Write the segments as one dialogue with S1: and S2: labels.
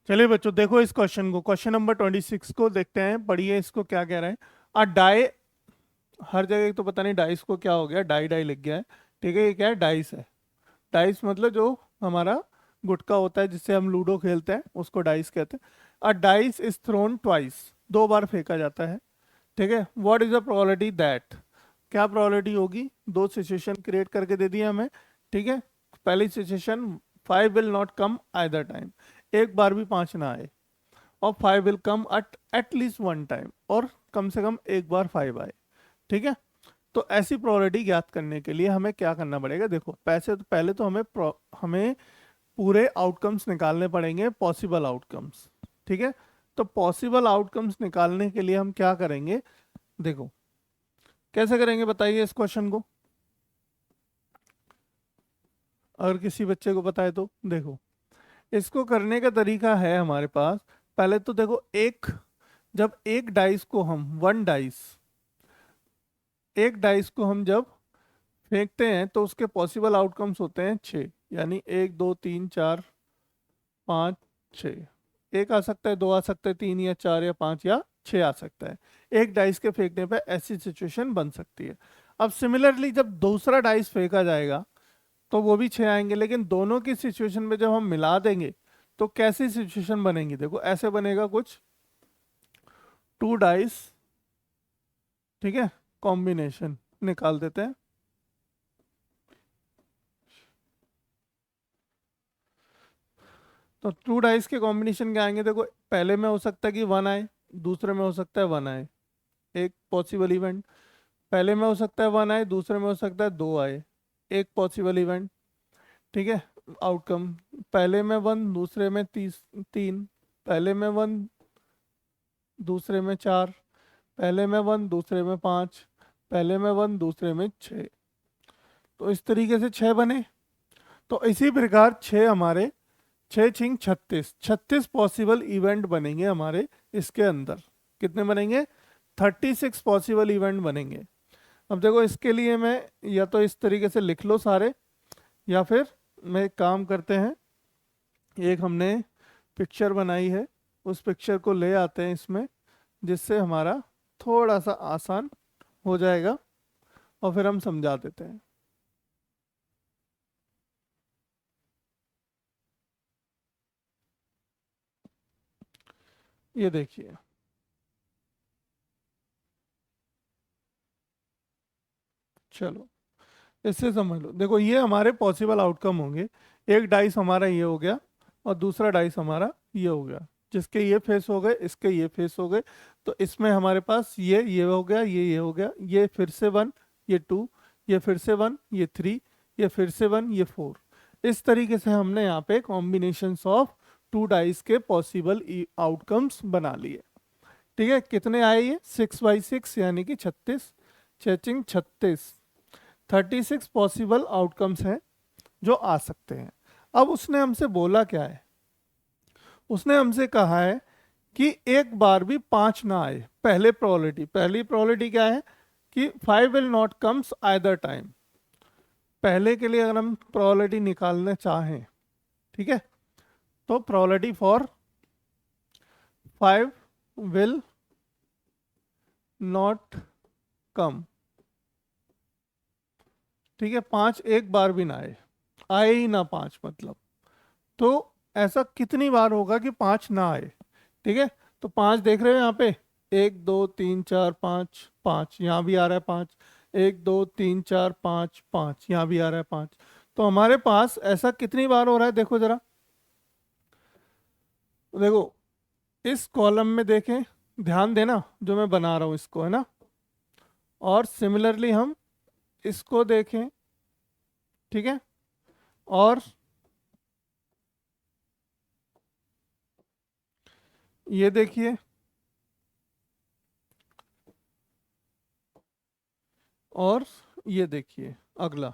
S1: चलिए बच्चों देखो इस क्वेश्चन को, क्वेश्चन नंबर 26 को देखते हैं, पढ़िए इसको क्या कह रहे हैं। अ डाई, हर जगह तो पता नहीं डाइस को क्या हो गया, डाई डाई लिख गया है। ठीक है, ये क्या है, डाइस है। डाइस मतलब जो हमारा गुटका होता है जिससे हम लूडो खेलते हैं उसको डाइस कहते हैं। अ डाइस इज थ्रोन ट्वाइस, दो बार फेंका जाता है। ठीक है, what is the probability that, क्या प्रोबेबिलिटी होगी। दो सिचुएशन क्रिएट करके दे दिया हमें। ठीक है, पहली situation, 5 will not come either time, एक बार भी 5 ना आए। और 5 will come at least one time, और कम से कम एक बार 5 आए। ठीक है, तो ऐसी प्रोबेबिलिटी ज्ञात करने के लिए हमें क्या करना पड़ेगा। देखो पैसे तो पहले तो हमें पूरे आउटकम्स निकालने पड़ेंगे, पॉसिबल आउटकम्स। ठीक है, तो पॉसिबल आउटकम्स निकालने के लिए हम क्या करेंगे, देखो कैसे करेंगे बताइए इस क्वेश्चन को, अगर किसी बच्चे को पता है तो। देखो इसको करने का तरीका है हमारे पास। पहले तो देखो एक, जब एक डाइस को हम वन डाइस, एक डाइस को हम जब फेंकते हैं तो उसके पॉसिबल आउटकम्स होते हैं 6, यानी 1 2 3 4 5 6। एक आ सकता है, दो आ सकता है, तीन या चार या पांच या छह आ सकता है। एक डाइस के फेंकने पे ऐसी सिचुएशन बन सकती है। अब सिमिलरली जब दूसरा डाइस फेंका जाएगा तो वो भी छह आएंगे, लेकिन दोनों की सिचुएशन में जब हम मिला देंगे तो कैसी सिचुएशन बनेगी, देखो ऐसे बनेगा कुछ, टू डाइस। ठीक है, कॉम्बिनेशन निकाल देते हैं। तो टू डाइस के कॉम्बिनेशन क्या आएंगे, देखो पहले में हो सकता है कि वन आए, दूसरे में हो सकता है वन आए, एक पॉसिबल इवेंट। पहले में हो सकता है वन आए, दूसरे में हो सकता है दो आए, एक पॉसिबल इवेंट। ठीक है, आउटकम, पहले में वन, दूसरे में तीन, पहले में वन, दूसरे में चार, पहले में वन, दूसरे में पाँच, पहले में वन, दूसरे में छः। तो इस तरीके से छः बने। तो इसी प्रकार छः हमारे, छः छिंग 36, 36 पॉसिबल इवेंट बनेंगे हमारे इसके अंदर। कितने बनेंगे, 36 पॉसिबल इवेंट बनेंगे। अब देखो इसके लिए मैं या तो इस तरीके से लिख लो सारे, या फिर मैं एक काम करते हैं, एक हमने पिक्चर बनाई है, उस पिक्चर को ले आते हैं इसमें, जिससे हमारा थोड़ा सा आसान हो जाएगा, और फिर हम समझा देते हैं। ये देखिए, चलो इससे समझ लो। देखो ये हमारे पॉसिबल आउटकम होंगे, एक डाइस हमारा ये हो गया और दूसरा डाइस हमारा ये हो गया, जिसके ये फेस हो गए, इसके ये फेस हो गए। तो इसमें हमारे पास ये हो गया, ये हो गया, ये फिर से वन, ये टू, ये फिर से वन, ये थ्री, ये फिर से वन, ये फोर। इस तरीके से हमने यहाँ पे कॉम्बिनेशन ऑफ टू डाइस के पॉसिबल आउटकम्स बना लिए। ठीक है, कितने आए ये, 6 बाई 6 यानी कि 36, चेचिंग 36, 36 पॉसिबल आउटकम्स हैं जो आ सकते हैं। अब उसने हमसे बोला क्या है, उसने हमसे कहा है कि एक बार भी पांच ना आए। पहली प्रोबेबिलिटी क्या है कि 5 will not comes either time. पहले के लिए अगर हम प्रोबेबिलिटी निकालना चाहें, ठीक है, तो probability for 5 will not come, ठीक है, पांच एक बार भी ना आए, आए ही ना पांच मतलब। तो ऐसा कितनी बार होगा कि पांच ना आए। ठीक है, तो पांच देख रहे हो यहाँ पे, 1 2 3 4 5, पाँच यहाँ भी आ रहा है पाँच, 1 2 3 4 5, पाँच यहाँ भी आ रहा है पाँच। तो हमारे पास ऐसा कितनी बार हो रहा है, देखो जरा, देखो इस कॉलम में देखें, ध्यान देना जो मैं बना रहा हूँ इसको, है ना। और सिमिलरली हम इसको देखें, ठीक है, और ये देखिए, और ये देखिए अगला।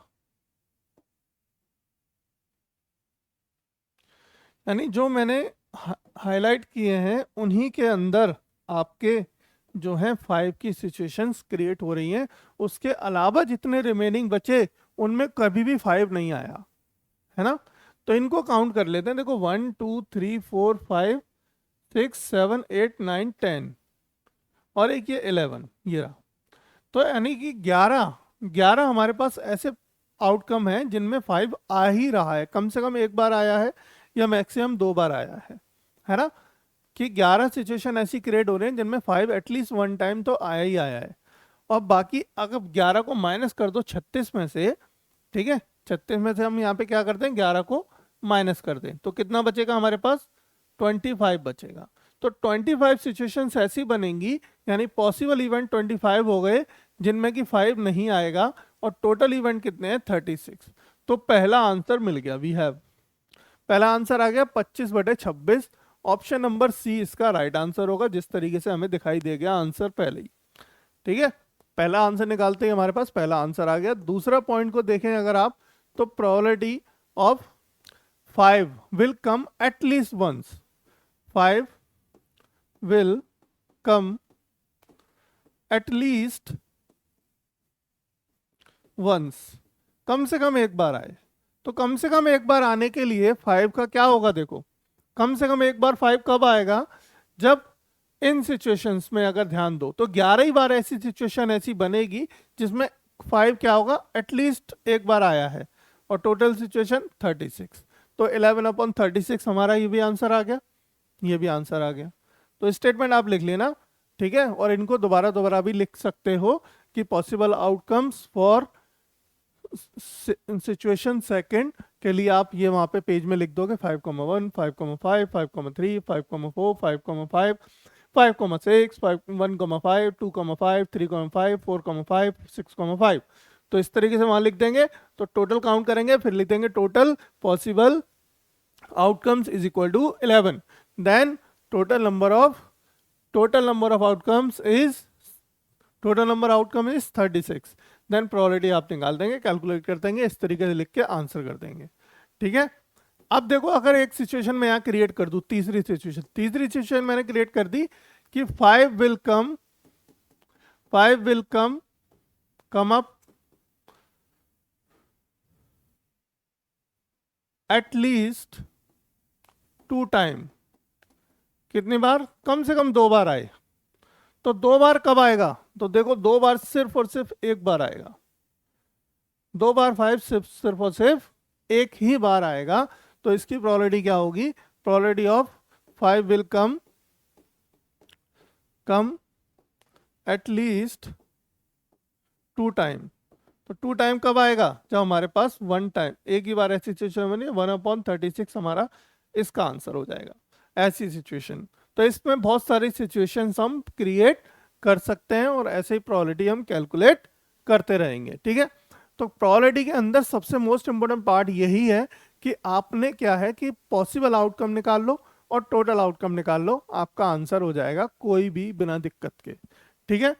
S1: यानी जो मैंने हाईलाइट किए हैं उन्हीं के अंदर आपके जो हैं 5 की सिचुएशंस क्रिएट हो रही हैं। उसके अलावा जितने रिमेनिंग बचे उनमें कभी भी 5 नहीं आया, है ना। तो इनको काउंट कर लेते हैं। देखो 1 2 3 4 5 6 7 8 9 10 और एक ये 11, ये रहा। तो यानी कि 11 हमारे पास ऐसे आउटकम हैं जिनमें 5 आ ही रहा है, कम से कम एक बार आया है या मैक्सिमम 2 बार आया है ना। कि 11 सिचुएशन ऐसी क्रिएट हो रहे हैं जिनमें 5 एटलीस्ट वन टाइम तो आया ही आया है। और बाकी अगर 11 को माइनस कर दो 36 में से, ठीक है, 36 में से हम यहाँ पे क्या करते हैं, 11 को माइनस कर दें तो कितना बचेगा हमारे पास, 25 बचेगा। तो 25 सिचुएशंस ऐसी बनेंगी, यानी पॉसिबल इवेंट 25 हो गए जिनमें कि 5 नहीं आएगा, और टोटल इवेंट कितने हैं, 36। तो पहला आंसर मिल गया, वी हैव, पहला आंसर आ गया 25/26। ऑप्शन नंबर सी इसका राइट आंसर होगा, जिस तरीके से हमें दिखाई दे गया आंसर पहले ही। ठीक है, पहला आंसर निकालते ही हमारे पास पहला आंसर आ गया। दूसरा पॉइंट को देखें अगर आप, तो probability of 5 will come at least once, 5 will come at least once, कम से कम एक बार आए। तो कम से कम एक बार आने के लिए 5 का क्या होगा, देखो कम से कम एक बार 5 कब आएगा, जब इन सिचुएशंस में अगर ध्यान दो तो 11 ही बार ऐसी सिचुएशन ऐसी बनेगी जिसमें 5 क्या होगा, एटलीस्ट एक बार आया है, और टोटल सिचुएशन 36। तो 11/36 हमारा ये भी आंसर आ गया, ये भी आंसर आ गया। तो स्टेटमेंट आप लिख लेना, ठीक है, और इनको दोबारा दोबारा भी लिख सकते हो कि possible outcomes for situation second के लिए आप ये वहां पे पेज में लिख दोगे 5,1 5,5 5,3 5,4 5,5 5,6 1,5 2,5 3,5 4,5 6,5। तो इस तरीके से वहां लिख देंगे। तो टोटल काउंट करेंगे, फिर लिख देंगे total possible outcomes is equal to 11। Then total number of outcomes is, total number outcome is 36। Then probability आप निकाल देंगे, कैलकुलेट कर देंगे, इस तरीके से लिख के आंसर कर देंगे। ठीक है, अब देखो अगर एक सिचुएशन में यहाँ क्रिएट कर दूं, तीसरी सिचुएशन मैंने क्रिएट कर दी कि 5 will come up at least 2 time, कितनी बार, कम से कम 2 बार आए। तो 2 बार कब आएगा, तो देखो 2 बार सिर्फ और सिर्फ एक बार आएगा, 2 बार 5 सिर्फ और सिर्फ एक ही बार आएगा। तो इसकी प्रोबेबिलिटी क्या होगी, probability of 5 will come at least 2 time. तो 2 टाइम कब आएगा, जब हमारे पास 1 टाइम, एक ही बार ऐसी सिचुएशन बनी, 1/36 हमारा इसका आंसर हो जाएगा, ऐसी सिचुएशन। तो इसमें बहुत सारी सिचुएशंस हम क्रिएट कर सकते हैं और ऐसे ही प्रोबेबिलिटी हम कैलकुलेट करते रहेंगे। ठीक है, तो प्रोबेबिलिटी के अंदर सबसे मोस्ट इंपोर्टेंट पार्ट यही है कि आपने क्या है कि पॉसिबल आउटकम निकाल लो और टोटल आउटकम निकाल लो, आपका आंसर हो जाएगा कोई भी बिना दिक्कत के। ठीक है,